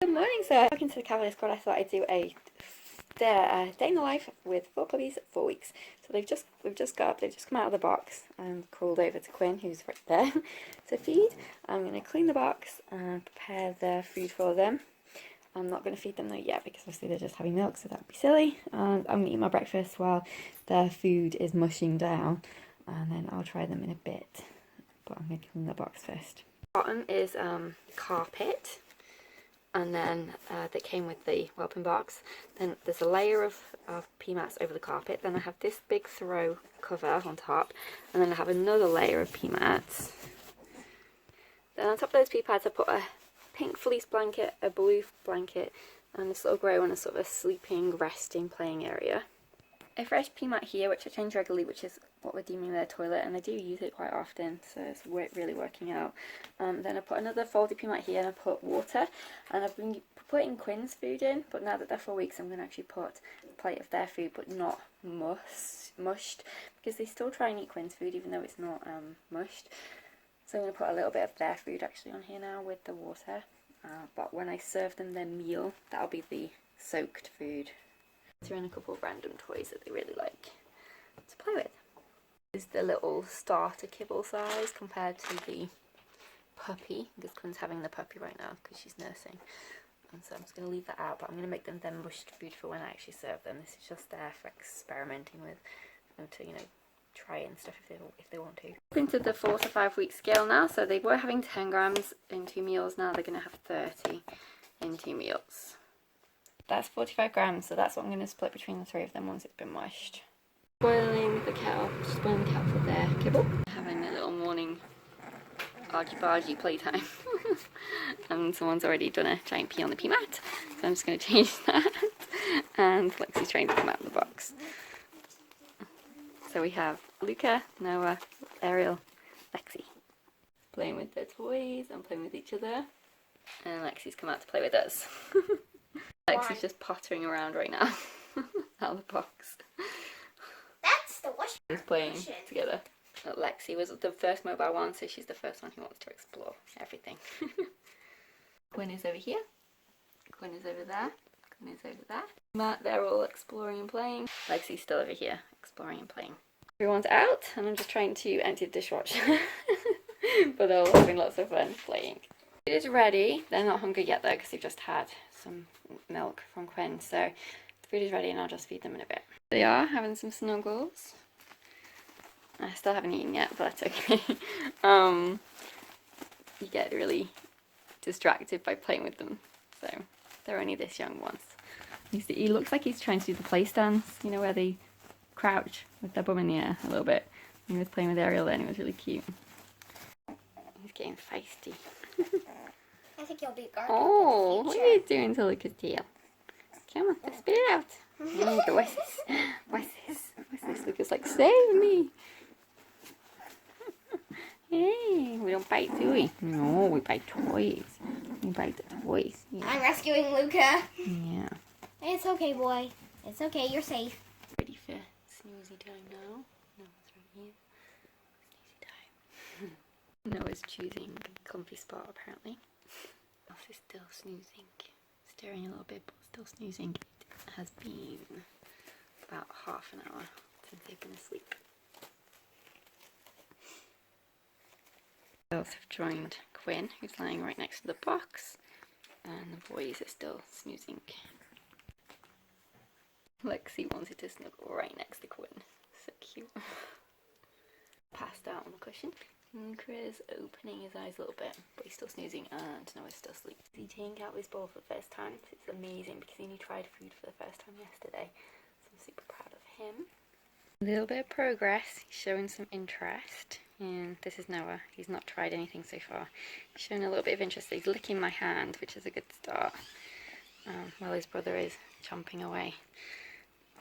Good morning. So I walked into the Cavalier Squad. I thought I'd do a day in the life with 4 puppies, 4 weeks. So they've just come out of the box and crawled over to Quinn, who's right there, to feed. I'm going to clean the box and prepare their food for them. I'm not going to feed them though yet because obviously they're just having milk, so that would be silly. And I'm going to eat my breakfast while their food is mushing down, and then I'll try them in a bit. But I'm going to clean the box first. Bottom is carpet. And then that came with the whelping box. Then there's a layer of pea mats over the carpet. Then I have this big throw cover on top, and then I have another layer of pea mats. Then on top of those pea pads I put a pink fleece blanket, a blue blanket, and this little grey one, a sort of a sleeping, resting, playing area. A fresh pea mat here, which I change regularly, which is what we're deeming their toilet, and I do use it quite often, so it's really working out. Then I put another folded pea mat here, and I put water, and I've been putting Quinn's food in, but now that they're 4 weeks, I'm going to actually put a plate of their food, but not mushed, because they still try and eat Quinn's food, even though it's not mushed. So I'm going to put a little bit of their food actually on here now with the water, but when I serve them their meal, that'll be the soaked food. Throw in a couple of random toys that they really like to play with. This is the little starter kibble size compared to the puppy, because Quinn's having the puppy right now because she's nursing. And so I'm just going to leave that out, but I'm going to make them then mushed food for when I actually serve them. This is just there for experimenting with them to, try it and stuff if they want to. Into the 4 to 5 week scale now, so they were having 10 grams in 2 meals, now they're going to have 30 in 2 meals. That's 45 grams, so that's what I'm going to split between the 3 of them once it's been mushed. Boiling the kettle for their kibble. Having a little morning argy-bargy playtime. And someone's already done a giant pee on the pea mat, so I'm just going to change that. And Lexi's trying to come out of the box. So we have Luca, Noah, Ariel, Lexi. Playing with their toys and playing with each other. And Lexi's come out to play with us. Lexi's just pottering around right now, out of the box. That's the wash. He's playing together. Lexi was the first mobile one, so she's the first one who wants to explore everything. Quinn is over here. Quinn is over there. Quinn is over there. Matt, they're all exploring and playing. Lexi's still over here, exploring and playing. Everyone's out, and I'm just trying to empty the dishwasher. But they're all having lots of fun playing. Food is ready. They're not hungry yet though, because they've just had some milk from Quinn, so the food is ready and I'll just feed them in a bit. They are having some snuggles. I still haven't eaten yet, but that's okay. You get really distracted by playing with them, so they're only this young once. He looks like he's trying to do the play stance, where they crouch with their bum in the air a little bit. He was playing with Ariel then, it was really cute. He's getting feisty. I think you'll be guarded. Oh, what are you doing to Luca's tail? Come on, spit it out. What's this? What's this? What's this? Luca's like, save me. Hey, we don't bite, do we? No, we bite toys. We bite the toys. Yeah. I'm rescuing Luca. Yeah. It's okay, boy. It's okay, you're safe. Ready for snoozy time now? No, it's right here. Snoozy time. Noah's choosing a comfy spot, apparently. Elf is still snoozing. Stirring a little bit, but still snoozing. It has been about half an hour since they've been asleep. Both have joined Quinn, who's lying right next to the box, and the boys are still snoozing. Lexi wanted to snuggle right next to Quinn. So cute. Passed out on the cushion. And Chris opening his eyes a little bit, but he's still snoozing, and Noah's still asleep. He's taking out his bowl for the first time. It's amazing because he only tried food for the first time yesterday. So I'm super proud of him. A little bit of progress. He's showing some interest. And this is Noah. He's not tried anything so far. He's showing a little bit of interest. He's licking my hand, which is a good start. While his brother is chomping away.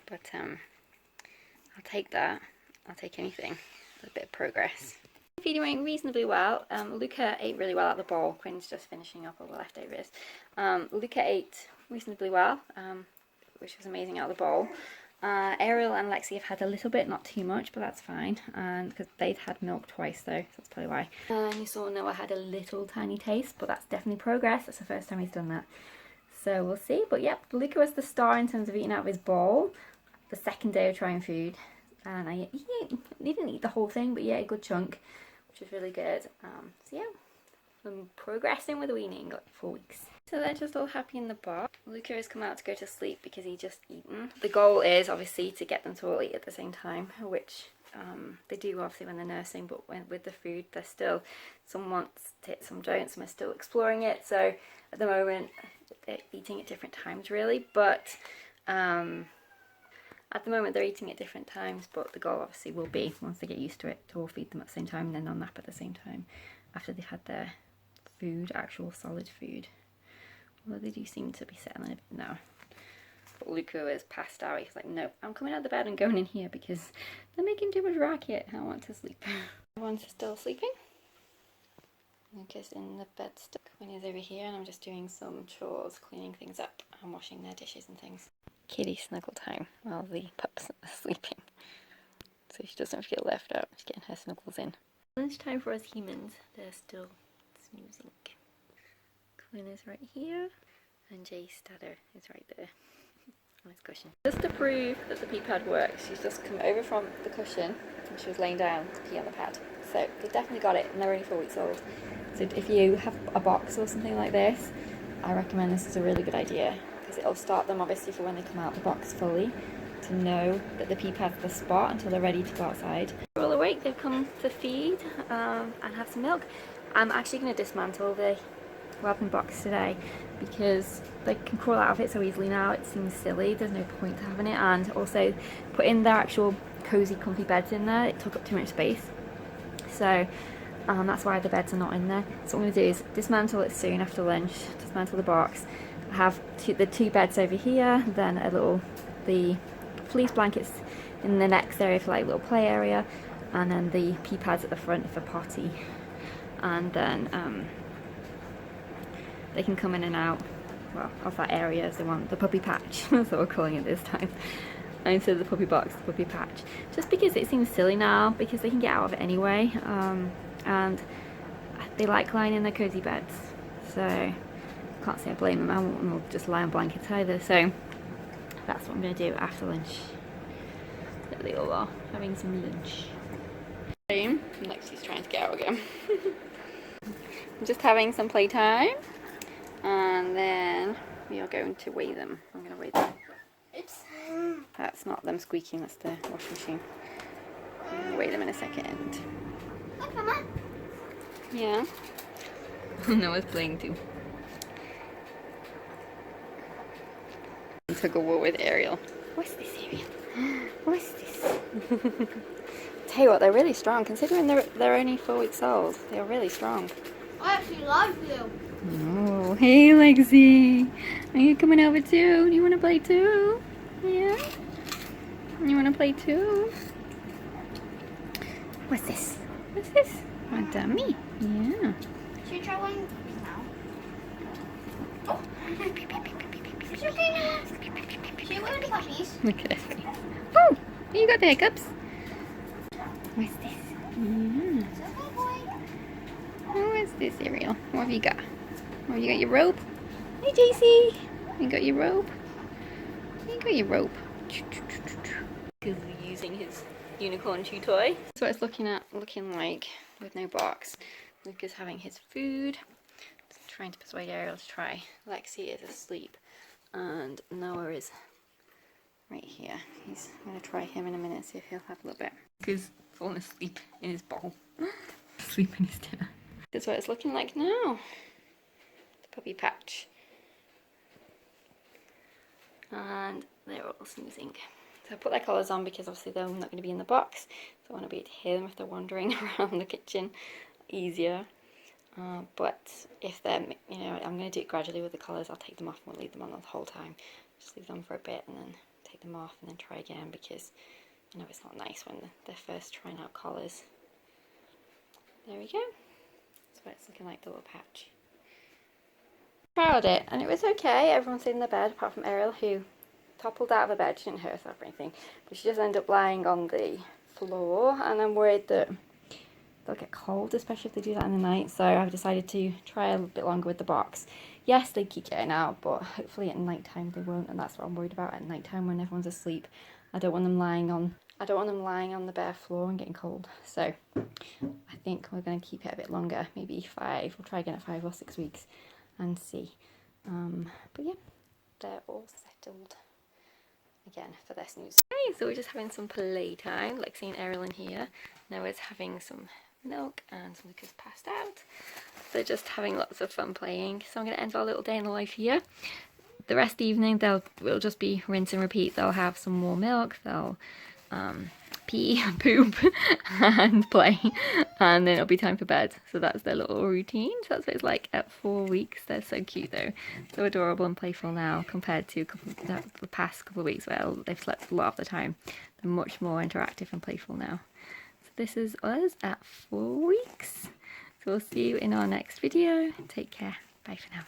But I'll take that. I'll take anything. A bit of progress. Feeding reasonably well. Luca ate really well out of the bowl. Quinn's just finishing up all the leftovers. Luca ate reasonably well, which was amazing out of the bowl. Ariel and Lexi have had a little bit, not too much, but that's fine. And because they've had milk twice though, so that's probably why. You saw Noah had a little tiny taste, but that's definitely progress. That's the first time he's done that. So we'll see. But yep, Luca was the star in terms of eating out of his bowl. The second day of trying food. And he didn't eat the whole thing, but he ate a good chunk, which was really good. So yeah, I'm progressing with weaning, like 4 weeks. So they're just all happy in the box. Luca has come out to go to sleep because he just eaten. The goal is obviously to get them to all eat at the same time, which they do obviously when they're nursing, but with the food, they're still, some want it, some don't, some are still exploring it. So at the moment, they're eating at different times really, but at the moment they're eating at different times, but the goal obviously will be, once they get used to it, to all feed them at the same time and then they'll nap at the same time after they've had their food, actual solid food. Although they do seem to be settling a bit now. But Luca is passed out. He's like, no, I'm coming out of the bed and going in here because they're making too much racket. I want to sleep. Everyone's still sleeping. Luca's in the bed still. Quinn is over here and I'm just doing some chores, cleaning things up and washing their dishes and things. Kitty snuggle time while the pups are sleeping. So she doesn't feel left out. She's getting her snuggles in. Lunchtime for us humans. They're still snoozing. Quinn is right here, and Jace Stadder is right there on his cushion. Just to prove that the pee pad works, she's just come over from the cushion and she was laying down to pee on the pad. So they definitely got it, and they're only 4 weeks old. So if you have a box or something like this, I recommend this is a really good idea because it'll start them obviously for when they come out of the box fully to know that the pee pad's the spot until they're ready to go outside. They're all awake, they've come to feed and have some milk. I'm actually going to dismantle the whelping box today because they can crawl out of it so easily now. It seems silly, there's no point to having it, and also putting their actual cozy comfy beds in there, it took up too much space, so that's why the beds are not in there. So what I'm going to do is dismantle it soon after lunch, dismantle the box. I have the two beds over here, then the fleece blankets in the next area for like little play area, and then the pee pads at the front for potty, and then they can come in and out, well, of that area as they want. The puppy patch, that's what we're calling it this time. Instead of the puppy box, the puppy patch. Just because it seems silly now, because they can get out of it anyway, and they like lying in their cozy beds. So, I can't say I blame them. I won't want them to just lie on blankets either. So, that's what I'm going to do after lunch. There they all are, having some lunch. Lexi's trying to get out again. I'm just having some playtime. And then we are going to weigh them. I'm going to weigh them. Oops. That's not them squeaking, that's the washing machine. I'm going to weigh them in a second. Look, Mama. Yeah. Noah's playing too. Tug of war with Ariel. What's this, Ariel? What's this? Tell you what, they're really strong. Considering they're only 4 weeks old, they're really strong. I actually love you. Oh, hey Lexi. Are you coming over too? Do you want to play too? Yeah? You want to play too? What's this? What's this? A dummy. Yeah. Should we try one now? Oh. It's okay now. Should we wear the puppies? Look at this. Oh, you got the hiccups. What's this? Yeah. It's okay, boy. What's this, Ariel? What have you got? Oh, you got your rope? Hey, JC. You got your rope? You got your rope. He's using his unicorn chew toy. That's what it's looking like with no box. Luca's having his food. Trying to persuade Ariel to try. Lexi is asleep. And Noah is right here. I'm going to try him in a minute, see if he'll have a little bit. Luca's fallen asleep in his bowl. Asleep in his dinner. That's what it's looking like now. Puppy patch, and they're all snoozing. So I put their collars on because obviously they're not going to be in the box, so I want to be able to hear them if they're wandering around the kitchen easier. But if they're, I'm going to do it gradually with the collars. I'll take them off and won't leave them on the whole time. Just leave them for a bit and then take them off and then try again, because I know it's not nice when they're first trying out collars. There we go. That's what it's looking like, the little patch. Trialed it and it was okay. Everyone's in the bed apart from Ariel, who toppled out of the bed. She didn't hurt herself or anything, but she just ended up lying on the floor, and I'm worried that they'll get cold, especially if they do that in the night. So I've decided to try a bit longer with the box, yes, they keep getting out, but hopefully at night time they won't, and that's what I'm worried about. At night time when everyone's asleep, I don't want them lying on the bare floor and getting cold. So I think we're going to keep it a bit longer, maybe 5. We'll try again at 5 or 6 weeks and see. But yeah, they're all settled again for their snooze. Okay, so we're just having some playtime. Lexi and Ariel in here. Noah's having some milk and Luca's passed out. They're just having lots of fun playing. So I'm going to end our little day in the life here. The rest of the evening will just be rinse and repeat. They'll have some more milk, they'll pee, poop and play, and then it'll be time for bed. So that's their little routine. So that's what it's like at 4 weeks. They're so cute though, so adorable and playful now compared to the past couple of weeks where they've slept a lot of the time. They're much more interactive and playful now. So this is us at 4 weeks. So we'll see you in our next video. Take care. Bye for now.